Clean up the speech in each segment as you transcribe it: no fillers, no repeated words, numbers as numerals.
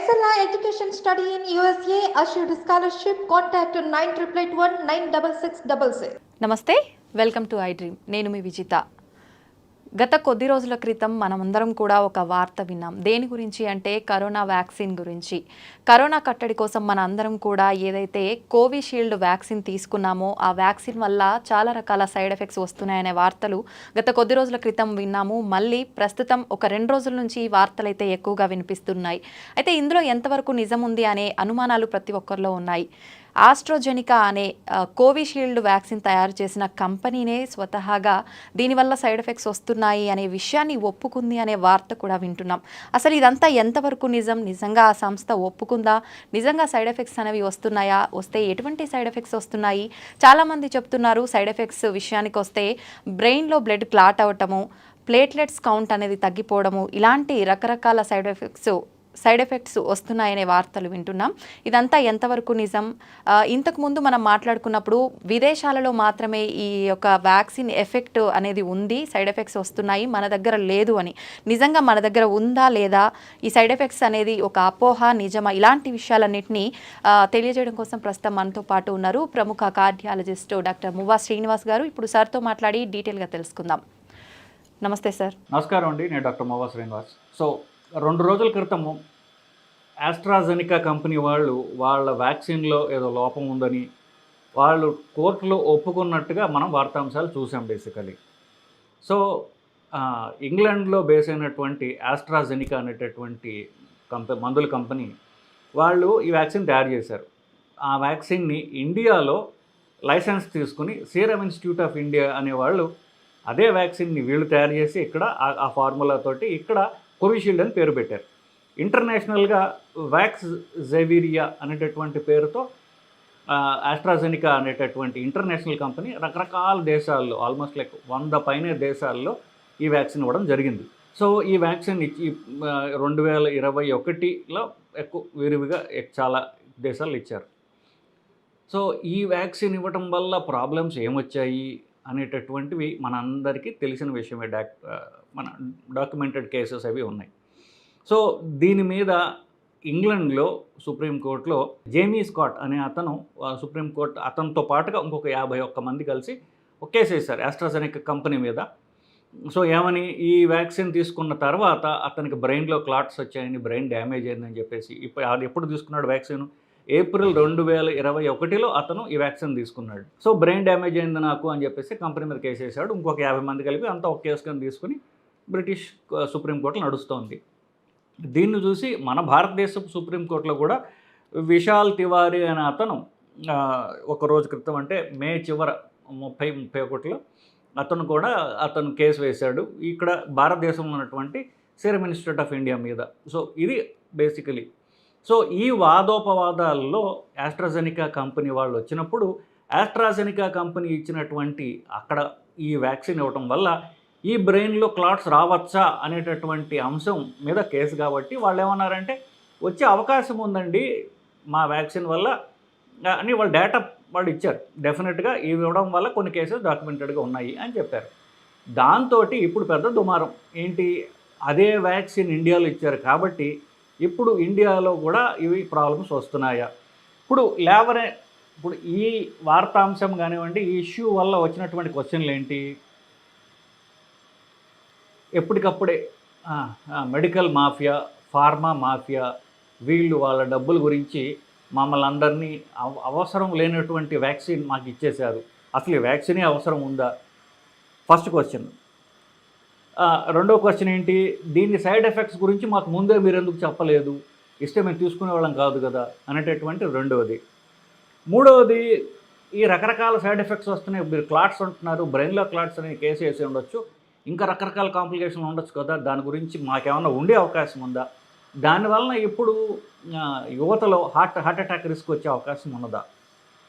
Excella Education Study in USA assured scholarship. Contact 9881 96666. నమస్తే, welcome to I dream. నేను మీ విజిత. గత కొద్ది రోజుల క్రితం మనమందరం కూడా ఒక వార్త విన్నాం. దేని గురించి అంటే కరోనా వ్యాక్సిన్ గురించి. కరోనా కట్టడి కోసం మన అందరం కూడా ఏదైతే కోవిషీల్డ్ వ్యాక్సిన్ తీసుకున్నామో ఆ వ్యాక్సిన్ వల్ల చాలా రకాల సైడ్ ఎఫెక్ట్స్ వస్తున్నాయనే వార్తలు గత కొద్ది రోజుల క్రితం విన్నాము. మళ్ళీ ప్రస్తుతం ఒక 2 రోజుల నుంచి ఈ వార్తలు అయితే ఎక్కువగా వినిపిస్తున్నాయి. అయితే ఇందులో ఎంతవరకు నిజం ఉంది అనే అనుమానాలు ప్రతి ఒక్కరిలో ఉన్నాయి. ఆస్ట్రాజెనికా అనే కోవిషీల్డ్ వ్యాక్సిన్ తయారు చేసిన కంపెనీనే స్వతహాగా దీనివల్ల సైడ్ ఎఫెక్ట్స్ వస్తున్నాయి అనే విషయాన్ని ఒప్పుకుంది అనే వార్త కూడా వింటున్నాం. అసలు ఇదంతా ఎంతవరకు నిజం? నిజంగా ఆ సంస్థ ఒప్పుకుందా? నిజంగా సైడ్ ఎఫెక్ట్స్ అనేవి వస్తున్నాయా? వస్తే ఎటువంటి సైడ్ ఎఫెక్ట్స్ వస్తున్నాయి? చాలామంది చెప్తున్నారు సైడ్ ఎఫెక్ట్స్ విషయానికి వస్తే బ్రెయిన్లో బ్లడ్ క్లాట్ అవ్వటము, ప్లేట్లెట్స్ కౌంట్ అనేది తగ్గిపోవడము, ఇలాంటి రకరకాల సైడ్ ఎఫెక్ట్స్ వస్తున్నాయనే వార్తలు వింటున్నాం. ఇదంతా ఎంతవరకు నిజం? ఇంతకుముందు మనం మాట్లాడుకున్నప్పుడు విదేశాలలో మాత్రమే ఈ యొక్క వ్యాక్సిన్ ఎఫెక్ట్ అనేది ఉంది, సైడ్ ఎఫెక్ట్స్ వస్తున్నాయి, మన దగ్గర లేదు అని. నిజంగా మన దగ్గర ఉందా లేదా? ఈ సైడ్ ఎఫెక్ట్స్ అనేది ఒక అపోహ, నిజమా? ఇలాంటి విషయాలన్నింటినీ తెలియజేయడం కోసం ప్రస్తుతం మనతో పాటు ఉన్నారు ప్రముఖ కార్డియాలజిస్ట్ డాక్టర్ మువ్వా శ్రీనివాస్ గారు. ఇప్పుడు సార్తో మాట్లాడి డీటెయిల్గా తెలుసుకుందాం. నమస్తే సార్. నమస్కారం అండి, నేను డాక్టర్ మువ్వా శ్రీనివాస్. సో 2 రోజుల క్రితము ఆస్ట్రాజెనికా కంపెనీ వాళ్ళు వాళ్ళ వ్యాక్సిన్లో ఏదో లోపం ఉందని వాళ్ళు కోర్టులో ఒప్పుకున్నట్టుగా మనం వార్తాంశాలు చూసాం బేసికలీ. సో ఇంగ్లాండ్లో బేస్ అయినటువంటి ఆస్ట్రాజెనికా అనేటటువంటి మందుల కంపెనీ వాళ్ళు ఈ వ్యాక్సిన్ తయారు చేశారు. ఆ వ్యాక్సిన్ని ఇండియాలో లైసెన్స్ తీసుకుని సీరం ఇన్స్టిట్యూట్ ఆఫ్ ఇండియా అనేవాళ్ళు అదే వ్యాక్సిన్ని వీళ్ళు తయారు చేసి ఇక్కడ ఆ ఫార్ములాతోటి ఇక్కడ కోవిషీల్డ్ అని పేరు పెట్టారు. ఇంటర్నేషనల్గా వ్యాక్స్ జెవీరియా అనేటటువంటి పేరుతో ఆస్ట్రాజెనికా అనేటటువంటి ఇంటర్నేషనల్ కంపెనీ రకరకాల దేశాల్లో ఆల్మోస్ట్ లైక్ 100 పైనే దేశాల్లో ఈ వ్యాక్సిన్ ఇవ్వడం జరిగింది. సో ఈ వ్యాక్సిన్ ఇచ్చి 2021లో ఎక్కువ విరివిగా చాలా దేశాల్లో ఇచ్చారు. సో ఈ వ్యాక్సిన్ ఇవ్వటం వల్ల ప్రాబ్లమ్స్ ఏమొచ్చాయి అనేటటువంటివి మనందరికీ తెలిసిన విషయమే. మన డాక్యుమెంటెడ్ కేసెస్ అవి ఉన్నాయి. సో దీని మీద ఇంగ్లాండ్లో సుప్రీంకోర్టులో జేమీ స్కాట్ అనే అతను సుప్రీంకోర్టు అతనితో పాటుగా ఇంకొక 51 మంది కలిసి ఒక కేసు వేశారు ఆస్ట్రాజెనికా కంపెనీ మీద. సో ఏమని, ఈ వ్యాక్సిన్ తీసుకున్న తర్వాత అతనికి బ్రెయిన్లో క్లాట్స్ వచ్చాయని, బ్రెయిన్ డ్యామేజ్ అయిందని చెప్పేసి. ఇప్పుడు అది ఎప్పుడు తీసుకున్నాడు వ్యాక్సిన్? ఏప్రిల్ 2021లో అతను ఈ వ్యాక్సిన్ తీసుకున్నాడు. సో బ్రెయిన్ డ్యామేజ్ అయింది నాకు అని చెప్పేసి కంపెనీ మీద కేసు వేసాడు. ఇంకొక 50 మంది కలిపి అంతా ఒక కేసు కింద తీసుకుని బ్రిటిష్ సుప్రీంకోర్టులో నడుస్తోంది. దీన్ని చూసి మన భారతదేశపు సుప్రీంకోర్టులో కూడా విశాల్ తివారీ అనే అతను ఒక రోజు క్రితం అంటే మే చివర 31లో అతను కేసు వేశాడు ఇక్కడ భారతదేశంలో ఉన్నటువంటి సీరం ఇన్స్టిట్యూట్ ఆఫ్ ఇండియా మీద. సో ఇది బేసికలీ. సో ఈ వాదోపవాదాల్లో ఆస్ట్రాజెనికా కంపెనీ వాళ్ళు వచ్చినప్పుడు ఆస్ట్రాజెనికా కంపెనీ ఇచ్చినటువంటి అక్కడ ఈ వ్యాక్సిన్ ఇవ్వటం వల్ల ఈ బ్రెయిన్లో క్లాట్స్ రావచ్చా అనేటటువంటి అంశం మీద కేసు కాబట్టి వాళ్ళు ఏమన్నారంటే వచ్చే అవకాశం ఉందండి మా వ్యాక్సిన్ వల్ల అని వాళ్ళు డేటా వాళ్ళు ఇచ్చారు. డెఫినెట్గా ఇవి ఇవ్వడం వల్ల కొన్ని కేసెస్ డాక్యుమెంటెడ్గా ఉన్నాయి అని చెప్పారు. దాంతో ఇప్పుడు పెద్ద దుమారం ఏంటి, అదే వ్యాక్సిన్ ఇండియాలో ఇచ్చారు కాబట్టి ఇప్పుడు ఇండియాలో కూడా ఇవి ప్రాబ్లమ్స్ వస్తున్నాయా? ఇప్పుడు ఈ వార్తాంశం కానివ్వండి, ఈ ఇష్యూ వల్ల వచ్చినటువంటి క్వశ్చన్లు ఏంటి? ఎప్పటికప్పుడే మెడికల్ మాఫియా, ఫార్మా మాఫియా వీళ్ళు వాళ్ళ డబ్బుల గురించి మమ్మల్ని అందరినీ అవసరం లేనటువంటి వ్యాక్సిన్ మాకు ఇచ్చేశారు, అసలు ఈ వ్యాక్సినే అవసరం ఉందా? First question. రెండో క్వశ్చన్ ఏంటి, దీని సైడ్ ఎఫెక్ట్స్ గురించి మాకు ముందే మీరు ఎందుకు చెప్పలేదు, ఇస్తే మేము తీసుకునే వాళ్ళం కాదు కదా అనేటటువంటి రెండవది. మూడవది, ఈ రకరకాల సైడ్ ఎఫెక్ట్స్ వస్తున్నాయి, మీరు క్లాట్స్ అంటున్నారు, బ్రెయిన్లో క్లాట్స్ అనే కేసు వేసి ఉండొచ్చు, ఇంకా రకరకాల కాంప్లికేషన్లు ఉండొచ్చు కదా, దాని గురించి మాకేమన్నా ఉండే అవకాశం ఉందా? దానివలన ఇప్పుడు యువతలో హార్ట్ అటాక్ రిస్క్ వచ్చే అవకాశం ఉన్నదా?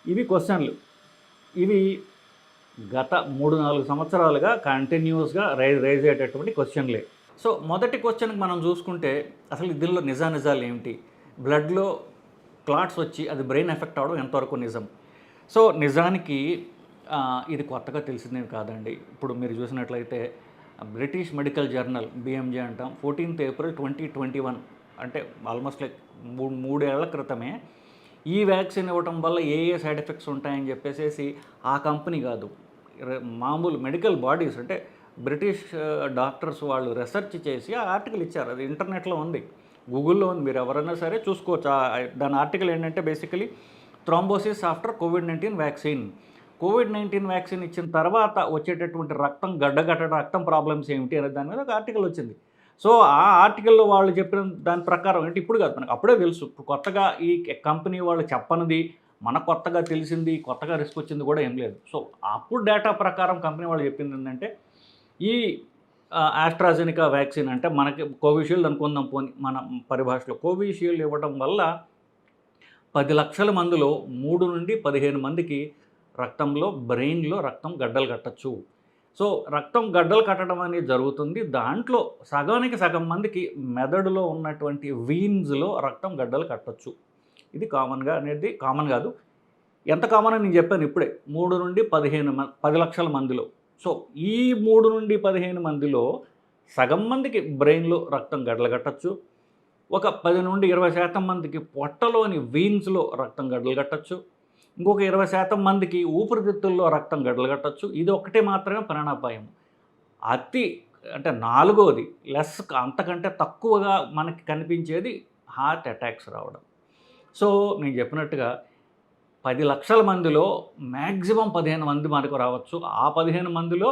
ఇవి క్వశ్చన్లు. ఇవి గత 3-4 సంవత్సరాలుగా కంటిన్యూస్గా రైజ్ అయ్యేటటువంటి క్వశ్చన్లే. సో మొదటి క్వశ్చన్కి మనం చూసుకుంటే అసలు దీనిలో నిజాలు ఏమిటి? బ్లడ్లో క్లాట్స్ వచ్చి అది బ్రెయిన్ ఎఫెక్ట్ అవడం ఎంతవరకు నిజం? సో నిజానికి ఇది కొత్తగా తెలిసిందేమి కాదండి. ఇప్పుడు మీరు చూసినట్లయితే బ్రిటిష్ మెడికల్ జర్నల్ BMJ అంటాం, 14th April 2021 అంటే ఆల్మోస్ట్ లైక్ మూడేళ్ల క్రితమే ఈ వ్యాక్సిన్ ఇవ్వటం వల్ల ఏ సైడ్ ఎఫెక్ట్స్ ఉంటాయని చెప్పేసి ఆ కంపెనీ కాదు, మామూలు మెడికల్ బాడీస్ అంటే బ్రిటిష్ డాక్టర్స్ వాళ్ళు రీసెర్చ్ చేసి ఆ ఆర్టికల్ ఇచ్చారు. అది ఇంటర్నెట్లో ఉంది, గూగుల్లో ఉంది, మీరు ఎవరైనా సరే చూసుకోవచ్చు. దాని ఆర్టికల్ ఏంటంటే basically thrombosis after COVID-19 vaccine. COVID-19 vaccine ఇచ్చిన తర్వాత వచ్చేటటువంటి రక్తం గడ్డగట్టడం, రక్తం ప్రాబ్లమ్స్ ఏమిటి అనే దాని మీద ఒక ఆర్టికల్ వచ్చింది. సో ఆ ఆర్టికల్లో వాళ్ళు చెప్పిన దాని ప్రకారం అంటే ఇప్పుడు కాదు, మనకు అప్పుడే తెలుసు. ఇప్పుడు కొత్తగా ఈ కంపెనీ వాళ్ళు చెప్పనిది మనకు కొత్తగా తెలిసింది, కొత్తగా రిస్క్ వచ్చింది కూడా ఏం లేదు. సో అప్పుడు డేటా ప్రకారం కంపెనీ వాళ్ళు చెప్పింది ఏంటంటే ఈ ఆస్ట్రాజెనికా వ్యాక్సిన్ అంటే మనకి కోవిషీల్డ్ అనుకుందాం పోని మన పరిభాషలో, కోవిషీల్డ్ ఇవ్వడం వల్ల 10 లక్షల మందిలో 3 నుండి 15 మందికి రక్తంలో బ్రెయిన్లో రక్తం గడ్డలు కట్టచ్చు. సో రక్తం గడ్డలు కట్టడం అనేది జరుగుతుంది. దాంట్లో సగానికి సగం మందికి మెదడులో ఉన్నటువంటి వీన్స్లో రక్తం గడ్డలు కట్టచ్చు. ఇది కామన్గా అనేది కామన్ కాదు, ఎంత కామన్ అని నేను చెప్పాను ఇప్పుడే. 3 నుండి 10 లక్షల మందిలో. సో ఈ 3 నుండి 15 మందిలో సగం మందికి బ్రెయిన్లో రక్తం గడ్డలు కట్టచ్చు. ఒక 10 నుండి 20% మందికి పొట్టలోని వీన్స్లో రక్తం గడ్డలు కట్టచ్చు. ఇంకొక 20% మందికి ఊపిరితిత్తుల్లో రక్తం గడ్డలు కట్టచ్చు. ఇది ఒకటే మాత్రమే ప్రాణాపాయం. అంటే 4వది లెస్, అంతకంటే తక్కువగా మనకి కనిపించేది హార్ట్ అటాక్స్ రావడం. సో నేను చెప్పినట్టుగా 10 లక్షల మందిలో మ్యాక్సిమం 15 మంది మనకు రావచ్చు. ఆ 15 మందిలో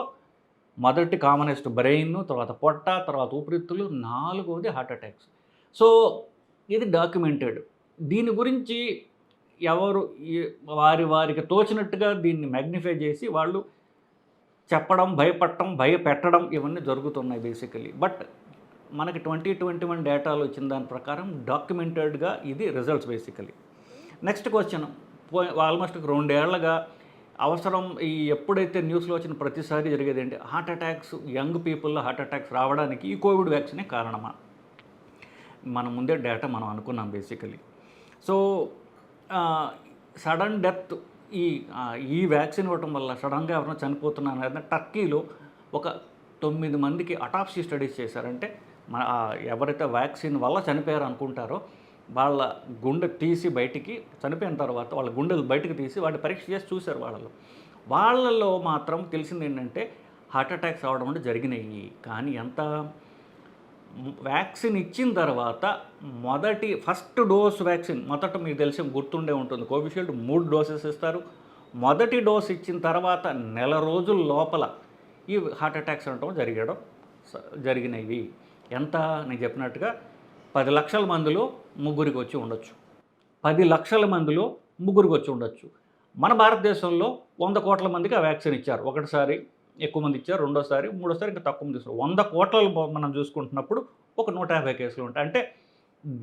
మొదటి కామనెస్ట్ బ్రెయిన్, తర్వాత పొట్ట, తర్వాత ఊపిరితిత్తులు, 4వది హార్ట్ అటాక్స్. సో ఇది డాక్యుమెంటెడ్. దీని గురించి ఎవరు వారికి తోచినట్టుగా దీన్ని మ్యాగ్నిఫై చేసి వాళ్ళు చెప్పడం, భయపెట్టడం ఇవన్నీ జరుగుతున్నాయి బేసికలీ. బట్ మనకి 2021 డేటాలు వచ్చిన దాని ప్రకారం డాక్యుమెంటెడ్గా ఇది results basically. Next question, almost 2 ఏళ్లుగా అవసరం ఎప్పుడైతే న్యూస్లో వచ్చిన ప్రతిసారి జరిగేది ఏంటి, హార్ట్ అటాక్స్, యంగ్ పీపుల్లో హార్ట్ అటాక్స్ రావడానికి ఈ కోవిడ్ వ్యాక్సినే కారణమా? మన ముందే డేటా మనం అనుకున్నాం బేసికలీ. సో సడన్ డెత్ ఈ వ్యాక్సిన్ ఇవ్వటం వల్ల సడన్గా ఎవరైనా చనిపోతున్నారు. టర్కీలో ఒక 9 మందికి అటాప్సీ స్టడీస్ చేశారంటే ఎవరైతే వ్యాక్సిన్ వల్ల చనిపోయారు అనుకుంటారో వాళ్ళ గుండె తీసి బయటికి, చనిపోయిన తర్వాత వాళ్ళ గుండెలు బయటికి తీసి వాటి పరీక్ష చేసి చూశారు. వాళ్ళలో మాత్రం తెలిసింది ఏంటంటే హార్ట్ అటాక్స్ రావడం అంటే జరిగినాయి. కానీ ఎంత వ్యాక్సిన్ ఇచ్చిన తర్వాత ఫస్ట్ డోస్ వ్యాక్సిన్ మొదట మీకు తెలిసి గుర్తుండే ఉంటుంది, కోవిషీల్డ్ 3 డోసెస్ ఇస్తారు. మొదటి డోస్ ఇచ్చిన తర్వాత నెల రోజుల లోపల ఈ హార్ట్ అటాక్స్ అనటం జరిగినవి. ఎంత నేను చెప్పినట్టుగా 10 లక్షల మందిలో 3 వచ్చి ఉండొచ్చు. 10 లక్షల మందిలో 3 వచ్చి ఉండొచ్చు. మన భారతదేశంలో 100 కోట్ల మందికి ఆ వ్యాక్సిన్ ఇచ్చారు. ఒకటిసారి ఎక్కువ మంది ఇచ్చారు, రెండోసారి, మూడోసారి ఇంకా తక్కువ మంది ఇస్తారు. 100 కోట్లలో మనం చూసుకుంటున్నప్పుడు ఒక 150 కేసులు ఉంటాయి. అంటే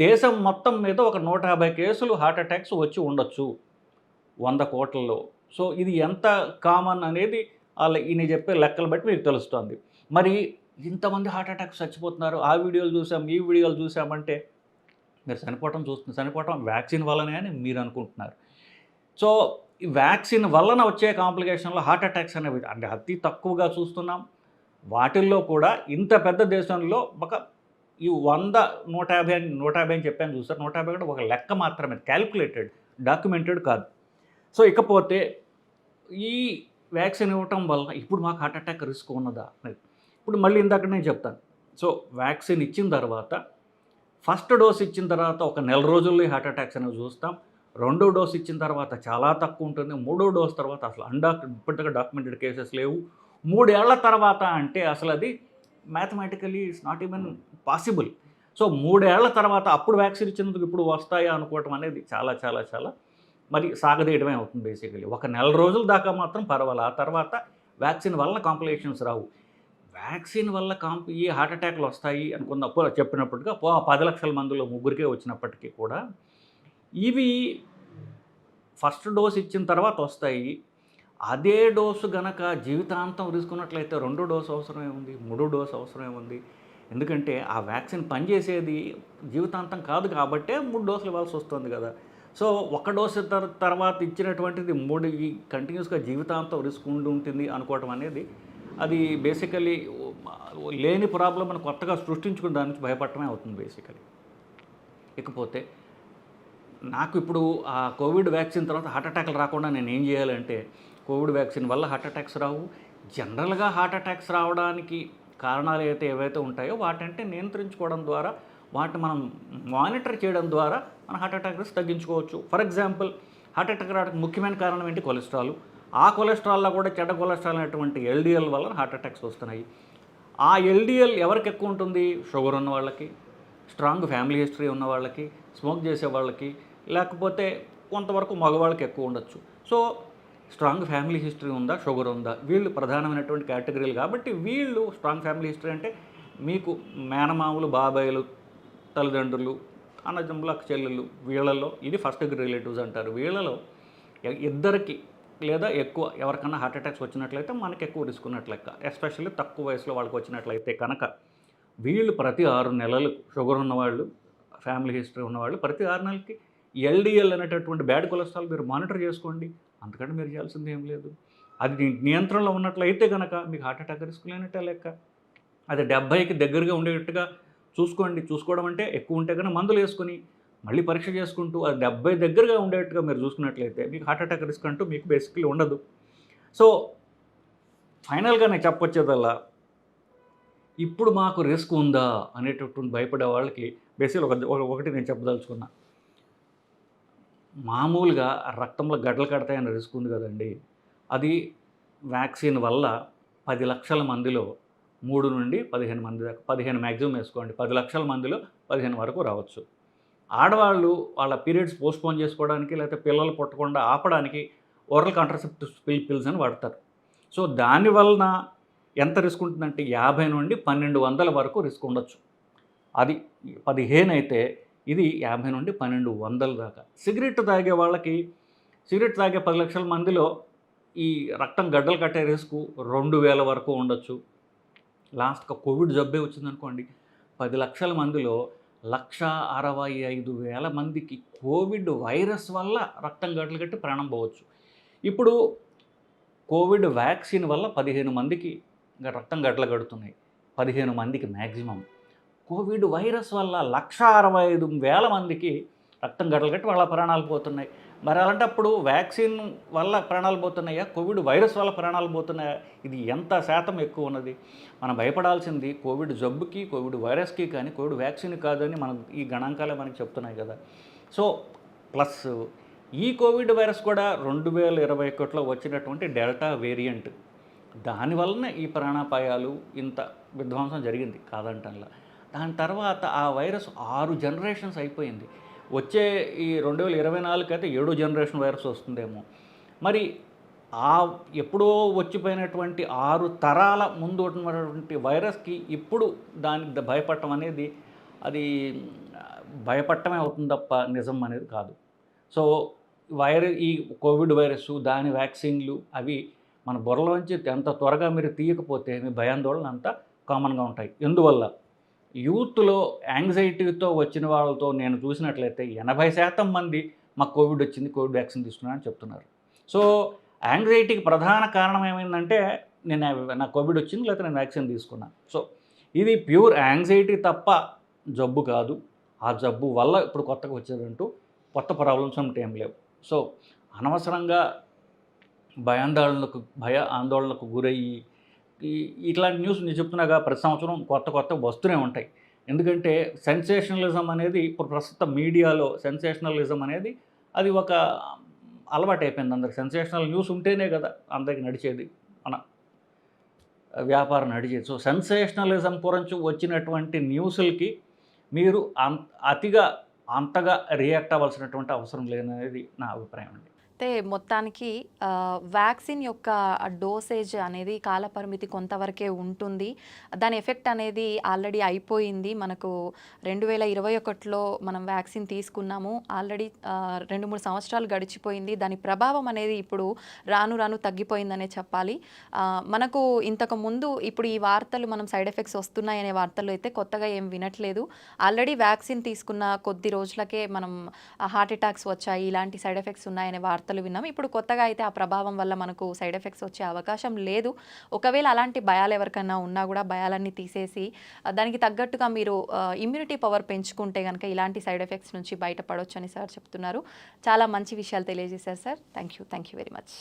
దేశం మొత్తం మీద ఒక 150 కేసులు హార్ట్ అటాక్స్ వచ్చి ఉండొచ్చు 100 కోట్లలో. సో ఇది ఎంత కామన్ అనేది ఈయన చెప్పే లెక్కలు బట్టి మీకు తెలుస్తుంది. మరి ఇంతమంది హార్ట్ అటాక్స్ చచ్చిపోతున్నారు, ఆ వీడియోలు చూసాం, ఈ వీడియోలు చూసామంటే మీరు చనిపోవటం వ్యాక్సిన్ వల్లనే అని మీరు అనుకుంటున్నారు. సో ఈ వ్యాక్సిన్ వలన వచ్చే కాంప్లికేషన్లో హార్ట్ అటాక్స్ అనేవి అంటే అతి తక్కువగా చూస్తున్నాం. వాటిల్లో కూడా ఇంత పెద్ద దేశంలో ఈ 150 అని చెప్పాను చూసారు, 150 కూడా ఒక లెక్క మాత్రమే, క్యాల్కులేటెడ్, డాక్యుమెంటెడ్ కాదు. సో ఇకపోతే ఈ వ్యాక్సిన్ ఇవ్వటం వల్ల ఇప్పుడు మాకు హార్ట్ అటాక్ రిస్క్ ఉన్నదా? ఇప్పుడు మళ్ళీ ఇందాక నేను చెప్తాను. సో వ్యాక్సిన్ ఇచ్చిన తర్వాత ఫస్ట్ డోస్ ఇచ్చిన తర్వాత ఒక నెల రోజుల్లో హార్ట్ అటాక్స్ అనేవి చూస్తాం. 2వ డోస్ ఇచ్చిన తర్వాత చాలా తక్కువ ఉంటుంది. 3వ డోస్ తర్వాత అసలు ఇప్పటిగా డాక్యుమెంటెడ్ కేసెస్ లేవు. 3 ఏళ్ల తర్వాత అంటే అసలు అది mathematically it's not even possible. So 3 ఏళ్ల తర్వాత అప్పుడు వ్యాక్సిన్ ఇచ్చినందుకు ఇప్పుడు వస్తాయా అనుకోవటం అనేది చాలా చాలా చాలా మరి సాగదీయడమే అవుతుంది బేసికలీ. ఒక నెల రోజుల దాకా మాత్రం పర్వాలేదు, ఆ తర్వాత వ్యాక్సిన్ వల్ల కాంప్లికేషన్స్ రావు. వ్యాక్సిన్ వల్ల ఈ హార్ట్ అటాక్లు వస్తాయి చెప్పినప్పటిగా 10 లక్షల మందిలో 3 వచ్చినప్పటికీ కూడా ఇవి ఫస్ట్ డోస్ ఇచ్చిన తర్వాత వస్తాయి. అదే డోసు గనక జీవితాంతం తీసుకున్నట్లయితే 2వ డోసు అవసరమే ఉంది, 3వ డోసు అవసరమే ఉంది. ఎందుకంటే ఆ వ్యాక్సిన్ పనిచేసేది జీవితాంతం కాదు కాబట్టే 3 డోసులు ఇవ్వాల్సి వస్తుంది కదా. సో 1 డోసు తర్వాత ఇచ్చినటువంటిది 3 కంటిన్యూస్గా జీవితాంతం రిస్క్ ఉంటుంది అనుకోవటం అనేది అది బేసికలీ లేని ప్రాబ్లం మనం కొత్తగా సృష్టించుకుని దాని నుంచి భయపడటమే అవుతుంది బేసికలీ. ఇకపోతే నాకు ఇప్పుడు ఆ కోవిడ్ వ్యాక్సిన్ తర్వాత హార్ట్ అటాక్లు రాకుండా నేను ఏం చేయాలంటే, కోవిడ్ వ్యాక్సిన్ వల్ల హార్ట్ అటాక్స్ రావు. జనరల్గా హార్ట్ అటాక్స్ రావడానికి కారణాలు ఏవైతే ఉంటాయో వాటంటే నియంత్రించుకోవడం ద్వారా, వాటిని మనం మానిటర్ చేయడం ద్వారా మన హార్ట్ అటాక్ రిస్క్ తగ్గించుకోవచ్చు. ఫర్ ఎగ్జాంపుల్, హార్ట్ అటాక్ రావడానికి ముఖ్యమైన కారణం ఏంటి? కొలెస్ట్రాల్. ఆ కొలెస్ట్రాల్లో కూడా చెడ్డ కొలెస్ట్రాల్ అనేటువంటి ఎల్డిఎల్ వల్ల హార్ట్ అటాక్స్ వస్తున్నాయి. ఆ ఎల్డిఎల్ ఎవరికి ఎక్కువ ఉంటుంది? షుగర్ ఉన్న వాళ్ళకి, స్ట్రాంగ్ ఫ్యామిలీ హిస్టరీ ఉన్న వాళ్ళకి, స్మోక్ చేసే వాళ్ళకి, లేకపోతే కొంతవరకు మగవాళ్ళకి ఎక్కువ ఉండొచ్చు. సో స్ట్రాంగ్ ఫ్యామిలీ హిస్టరీ ఉందా, షుగర్ ఉందా, వీళ్ళు ప్రధానమైనటువంటి కేటగిరీలు. కాబట్టి వీళ్ళు స్ట్రాంగ్ ఫ్యామిలీ హిస్టరీ అంటే మీకు మేనమామలు, బాబాయిలు, తల్లిదండ్రులు, అన్నదమ్ములు, అక్క చెల్లెళ్ళు, వీళ్ళలో ఇది ఫస్ట్ డిగ్రీ రిలేటివ్స్ అంటారు. వీళ్ళలో ఇద్దరికి లేదా ఎక్కువ ఎవరికన్నా హార్ట్ అటాక్స్ వచ్చినట్లయితే మనకి ఎక్కువ రిస్క్ ఉన్నట్లు లెక్క. ఎస్పెషల్లీ తక్కువ వయసులో వాళ్ళకి వచ్చినట్లయితే కనుక వీళ్ళు ప్రతి 6 నెలలకు, షుగర్ ఉన్నవాళ్ళు, ఫ్యామిలీ హిస్టరీ ఉన్నవాళ్ళు ప్రతి 6 నెలలకి ఎల్డిఎల్ అనేటటువంటి బ్యాడ్ కొలెస్ట్రాల్ మీరు మానిటర్ చేసుకోండి. అంతకంటే మీరు చేయాల్సింది ఏం లేదు. అది నియంత్రణలో ఉన్నట్లయితే కనుక మీకు హార్ట్ అటాక్ రిస్క్ లేనట్టే లెక్క. అది 70కి దగ్గరగా ఉండేటట్టుగా చూసుకోండి. చూసుకోవడం అంటే ఎక్కువ ఉంటే కనుక మందులు వేసుకొని మళ్ళీ పరీక్ష చేసుకుంటూ అది 70 దగ్గరగా ఉండేట్టుగా మీరు చూసుకున్నట్లయితే మీకు హార్ట్ అటాక్ రిస్క్ అంటూ మీకు బేసిక్లీ ఉండదు. సో ఫైనల్గా నేను చెప్పొచ్చేదల్లా, ఇప్పుడు మాకు రిస్క్ ఉందా అనేటటువంటి భయపడే వాళ్ళకి బేసిక్గా ఒకటి నేను చెప్పదలుచుకున్నా. మామూలుగా రక్తంలో గడ్డలు కడతాయన్న రిస్క్ ఉంది కదండి. అది వ్యాక్సిన్ వల్ల 10 లక్షల మందిలో 3 నుండి 15 మంది దాకా, 15 మ్యాక్సిమం వేసుకోండి, 10 లక్షల మందిలో 15 వరకు రావచ్చు. ఆడవాళ్ళు వాళ్ళ పీరియడ్స్ పోస్ట్పోన్ చేసుకోవడానికి, లేకపోతే పిల్లలు పుట్టకుండా ఆపడానికి ఓరల్ కాంట్రాసెప్టివ్ పిల్స్ అని వాడతారు. సో దానివలన ఎంత రిస్క్ ఉంటుందంటే 50 నుండి 1200 వరకు రిస్క్ ఉండొచ్చు. అది 15 అయితే ఇది 50 నుండి 1200 దాకా. సిగరెట్ తాగే వాళ్ళకి, సిగరెట్ తాగే 10 లక్షల మందిలో ఈ రక్తం గడ్డలు కట్టే రిస్క్ 2000 వరకు ఉండొచ్చు. లాస్ట్గా కోవిడ్ జబ్బే వచ్చిందనుకోండి, 10 లక్షల మందిలో 1,65,000 మందికి కోవిడ్ వైరస్ వల్ల రక్తం గడ్డలు కట్టి ప్రాణం పోవచ్చు. ఇప్పుడు కోవిడ్ వ్యాక్సిన్ వల్ల 15 మందికి రక్తం గడ్డలు కడుతున్నాయి, 15 మందికి మ్యాక్సిమం. కోవిడ్ వైరస్ వల్ల 1,65,000 మందికి రక్తం గడ్డలు కట్టి వాళ్ళ ప్రాణాలు పోతున్నాయి. మరి అలాంటప్పుడు వ్యాక్సిన్ వల్ల ప్రాణాలు పోతున్నాయా, కోవిడ్ వైరస్ వల్ల ప్రాణాలు పోతున్నాయా? ఇది ఎంత శాతం ఎక్కువ ఉన్నది? మనం భయపడాల్సింది కోవిడ్ జబ్బుకి, కోవిడ్ వైరస్కి కానీ కోవిడ్ వ్యాక్సిన్ కాదని మనం ఈ గణాంకాలే మనకి చెప్తున్నాయి కదా. సో ప్లస్ ఈ కోవిడ్ వైరస్ కూడా 2021లో వచ్చినటువంటి డెల్టా వేరియంట్, దానివల్లనే ఈ ప్రాణాపాయాలు ఇంత విధ్వంసం జరిగింది కాదంటల్లా. దాని తర్వాత ఆ వైరస్ 6 జనరేషన్స్ అయిపోయింది. వచ్చే ఈ 2024 అయితే 7వ జనరేషన్ వైరస్ వస్తుందేమో. మరి ఎప్పుడో వచ్చిపోయినటువంటి 6 తరాల ముందు ఉన్నటువంటి వైరస్కి ఇప్పుడు దానికి భయపడటం అనేది అది భయపడటమే అవుతుంది తప్ప నిజం అనేది కాదు. సో ఈ కోవిడ్ వైరస్, దాని వ్యాక్సిన్లు అవి మన బుర్రలోంచి ఎంత త్వరగా మీరు తీయకపోతే మీ భయాందోళన అంతా కామన్గా ఉంటాయి. ఎందువల్ల యూత్లో యాంగ్జైటీతో వచ్చిన వాళ్ళతో నేను చూసినట్లయితే 80% మంది మాకు కోవిడ్ వచ్చింది, కోవిడ్ వ్యాక్సిన్ తీసుకున్నానని చెప్తున్నారు. సో యాంగ్జైటీకి ప్రధాన కారణం ఏమైందంటే నాకు కోవిడ్ వచ్చింది, లేకపోతే నేను వ్యాక్సిన్ తీసుకున్నాను. సో ఇది ప్యూర్ యాంగ్జైటీ తప్ప జబ్బు కాదు. ఆ జబ్బు వల్ల ఇప్పుడు కొత్తగా వచ్చేదంటూ కొత్త ప్రాబ్లమ్స్ అంటే ఏం లేవు. సో అనవసరంగా భయ ఆందోళనకు గురయ్యి ఇట్లాంటి న్యూస్ నేను చెప్తున్నాగా, ప్రతి సంవత్సరం కొత్త వస్తూనే ఉంటాయి. ఎందుకంటే సెన్సేషనలిజం అనేది ఇప్పుడు ప్రస్తుత మీడియాలో సెన్సేషనలిజం అనేది అది ఒక అలవాటు అయిపోయింది అందరికి. సెన్సేషనల్ న్యూస్ ఉంటేనే కదా అందరికి నడిచేది, మన వ్యాపారం నడిచేది. సో సెన్సేషనలిజం గురించి వచ్చినటువంటి న్యూస్లకి మీరు అంతగా రియాక్ట్ అవ్వాల్సినటువంటి అవసరం లేదనేది నా అభిప్రాయం అండి. అయితే మొత్తానికి వ్యాక్సిన్ యొక్క డోసేజ్ అనేది కాలపరిమితి కొంతవరకే ఉంటుంది. దాని ఎఫెక్ట్ అనేది ఆల్రెడీ అయిపోయింది. మనకు 2021లో మనం వ్యాక్సిన్ తీసుకున్నాము. ఆల్రెడీ 2-3 సంవత్సరాలు గడిచిపోయింది. దాని ప్రభావం అనేది ఇప్పుడు రాను తగ్గిపోయిందనే చెప్పాలి. మనకు ఇంతకు ముందు ఇప్పుడు ఈ వార్తలు మనం సైడ్ ఎఫెక్ట్స్ వస్తున్నాయనే వార్తలు అయితే కొత్తగా ఏం వినట్లేదు. ఆల్రెడీ వ్యాక్సిన్ తీసుకున్న కొద్ది రోజులకే మనం హార్ట్ అటాక్స్ వచ్చాయి, ఇలాంటి సైడ్ ఎఫెక్ట్స్ ఉన్నాయనే వార్తలు వార్తలు విన్నాం. ఇప్పుడు కొత్తగా అయితే ఆ ప్రభావం వల్ల మనకు సైడ్ ఎఫెక్ట్స్ వచ్చే అవకాశం లేదు. ఒకవేళ అలాంటి భయాలు ఎవరికైనా ఉన్నా కూడా భయాలన్నీ తీసేసి దానికి తగ్గట్టుగా మీరు ఇమ్యూనిటీ పవర్ పెంచుకుంటే కనుక ఇలాంటి సైడ్ ఎఫెక్ట్స్ నుంచి బయటపడవచ్చు అని సార్ చెప్తున్నారు. చాలా మంచి విషయాలు తెలియజేశారు sir. Thank you very much.